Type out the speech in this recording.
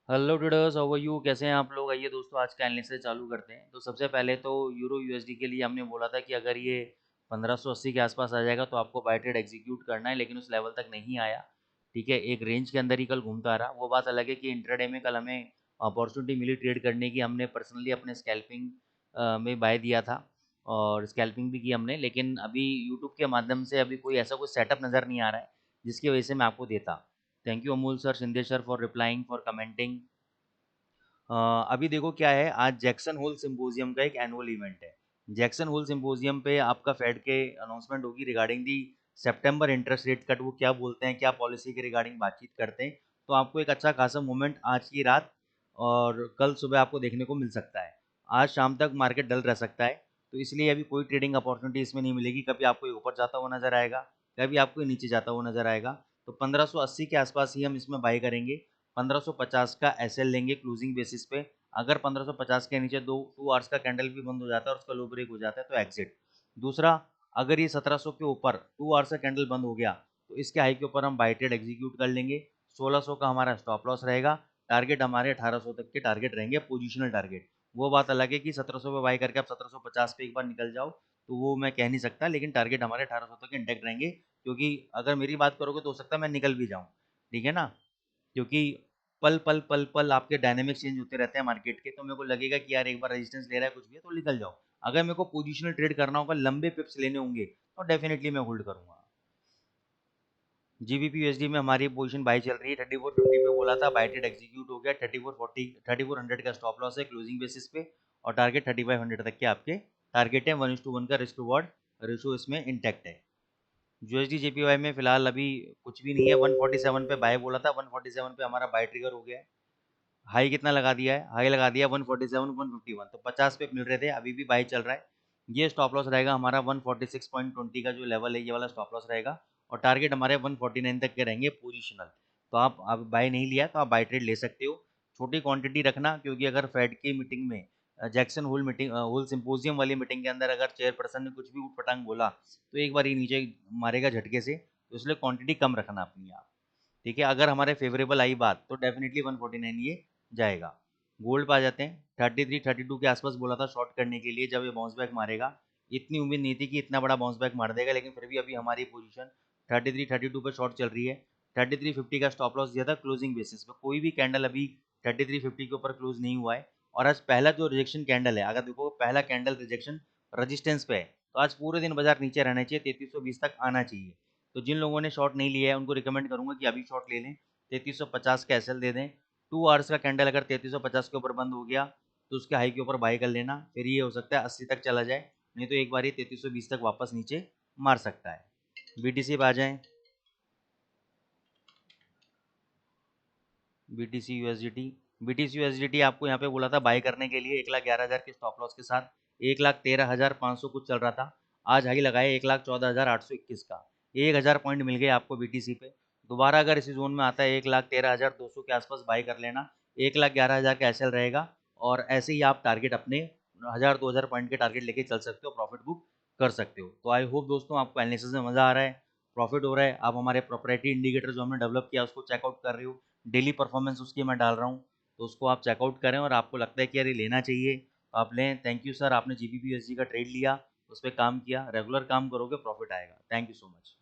Hello traders, how are you? कैसे हैं आप लोग? आइए दोस्तों, आज का एनालिसिस चालू करते हैं। तो सबसे पहले तो यूरो यूएसडी के लिए हमने बोला था कि अगर ये 1580 के आसपास आ जाएगा तो आपको बाय ट्रेड एग्जीक्यूट करना है, लेकिन उस लेवल तक नहीं आया। ठीक है, एक रेंज के अंदर ही कल घूमता रहा। वो बात अलग है कि इंट्राडे में कल हमें अपॉर्चुनिटी मिली ट्रेड करने की। हमने पर्सनली अपने स्कैल्पिंग में बाय दिया था और स्कैल्पिंग भी की हमने, लेकिन अभी यूट्यूब के माध्यम से अभी कोई ऐसा कोई सेटअप नज़र नहीं आ रहा है जिसकी वजह से मैं आपको देता। Thank you Amul sir, Shinde sir for replying for commenting. अभी देखो क्या है, आज जैक्सन होल सिम्पोजियम का एक एनुअल इवेंट है। जैक्सन होल सिम्पोजियम पे आपका फेड के अनाउंसमेंट होगी regarding the September interest rate cut. वो क्या बोलते हैं, क्या पॉलिसी के रिगार्डिंग बातचीत करते हैं। तो आपको एक अच्छा खासा मोमेंट आज की रात और कल सुबह आपको देखने को मिल सकता है। आज शाम तक मार्केट डल रह सकता है, तो इसलिए अभी कोई ट्रेडिंग अपॉर्चुनिटी इसमें नहीं मिलेगी। कभी आपको ये ऊपर जाता हुआ नजर आएगा, कभी आपको ये नीचे जाता हुआ नजर आएगा। तो 1580 के आसपास ही हम इसमें बाई करेंगे। 1550 का एसएल लेंगे क्लोजिंग बेसिस पे। अगर 1550 के नीचे दो 2 आवर्स का कैंडल भी बंद हो जाता है और उसका लो ब्रेक हो जाता है तो एग्जिट। दूसरा, अगर ये 1700 के ऊपर 2 आवर्स का कैंडल बंद हो गया तो इसके हाई के ऊपर हम बाई ट्रेड एग्जीक्यूट कर लेंगे। 1600 का हमारा स्टॉप लॉस रहेगा। टारगेट हमारे 1800 तक के टारगेट रहेंगे, पोजिशनल टारगेट। वो बात अलग है कि 1700 पे बाई करके आप 1750 पे एक बार निकल जाओ तो वो मैं कह नहीं सकता, लेकिन टारगेट हमारे 1800 तक इंटैक्ट रहेंगे। क्योंकि अगर मेरी बात करोगे तो हो सकता है मैं निकल भी जाऊँ, ठीक है ना। क्योंकि पल पल पल पल आपके डायनेमिक्स चेंज होते रहते हैं मार्केट के। तो मेरे को लगेगा कि यार एक बार रेजिस्टेंस ले रहा है कुछ भी है तो निकल जाओ। अगर मेरे को पोजिशनल ट्रेड करना होगा, लंबे पिप्स लेने होंगे, तो डेफिनेटली मैं होल्ड करूंगा। जीबीपी यूएसडी में हमारी पोजीशन बाई चल रही है। 3450 पे बोला था, बाई ट्रेड एग्जीक्यूट हो गया। 3440 3400 का स्टॉप लॉस है क्लोजिंग बेसिस पे, और टारगेट 3500 तक के आपके टारगेट है। 1:1 का रिस्क रिवॉर्ड रेशो इसमें इंटैक्ट है। यूएसडी जेपीवाई में फिलहाल अभी कुछ भी नहीं है। 147 पे बाय बोला था, 147 पे हमारा बाय ट्रिगर हो गया है। हाई कितना लगा दिया है? हाई लगा दिया 147 151, तो 50 पे मिल रहे थे, अभी भी बाई चल रहा है। ये स्टॉप लॉस रहेगा हमारा 146.20 का जो लेवल है, ये वाला स्टॉप लॉस रहेगा। और टारगेट हमारे 149 तक के रहेंगे पोजिशनल। तो आप अब बाई नहीं लिया तो आप बाई ट्रेड ले सकते हो। छोटी क्वांटिटी रखना, क्योंकि अगर फेड की मीटिंग में Jackson Hole meeting Hole symposium वाली मीटिंग के अंदर अगर चेयरपर्सन ने कुछ भी उटपटांग बोला तो एक बार ये नीचे मारेगा झटके से, तो इसलिए क्वांटिटी कम रखना अपनी आप। ठीक है, अगर हमारे फेवरेबल आई बात तो डेफिनेटली 149 ये जाएगा। गोल्ड पे आ जाते हैं। 33 32 के आसपास बोला था शॉर्ट करने के लिए, जब ये बाउंस बैक मारेगा। इतनी उम्मीद नहीं थी कि इतना बड़ा बाउंस बैक मार देगा, लेकिन फिर भी अभी हमारी पोजीशन 33 32 पे शॉर्ट चल रही है। 3350 का स्टॉप लॉस दिया था क्लोजिंग बेसिस पे। कोई भी कैंडल अभी 3350 के ऊपर क्लोज नहीं हुआ है। और आज पहला जो रिजेक्शन कैंडल है, अगर देखो पहला कैंडल रिजेक्शन रजिस्टेंस पे है, तो आज पूरे दिन बाजार नीचे रहना चाहिए, 3320 तक आना चाहिए। तो जिन लोगों ने शॉर्ट नहीं लिया है उनको रिकमेंड करूंगा कि अभी शॉर्ट ले लें। 3350 का एसएल दे दें। 2 आवर्स का कैंडल अगर 3350 के ऊपर बंद हो गया तो उसके हाई के ऊपर बाई कर लेना। फिर ये हो सकता है 80 तक चला जाए, नहीं तो एक बार ये 3320 तक वापस नीचे मार सकता है। बीटीसी पे आ जाएं। BTC USDT. बीटीसी यूएसडीटी आपको यहाँ पे बोला था बाई करने के लिए 1,11,000 के स्टॉप लॉस के साथ। 1,13,500 कुछ चल रहा था। आज हाई लगाए 1,14,821 का। 1,000 पॉइंट मिल गए आपको बीटीसी पे। दोबारा अगर इसी जोन में आता है 1,13,200 के आसपास बाई कर लेना। 1,11,000 का एसएल रहेगा। और ऐसे ही आप टारगेट अपने 1,000 2,000 पॉइंट के टारगेट लेके चल सकते हो, प्रॉफिट बुक कर सकते हो। तो आई होप दोस्तों आपको एनालिसिस में मजा आ रहा है, प्रॉफिट हो रहा है। आप हमारे प्रोप्राइटरी इंडिकेटर जो हमने डेवलप किया उसको चेकआउट कर रहे हो। डेली परफॉर्मेंस उसकी मैं डाल रहा हूँ, तो उसको आप चेकआउट करें। और आपको लगता है कि यार ये लेना चाहिए तो आप लें। थैंक यू सर, आपने जीबीपी यूएसडी का ट्रेड लिया, उस पर काम किया। रेगुलर काम करोगे प्रॉफिट आएगा। Thank you so much.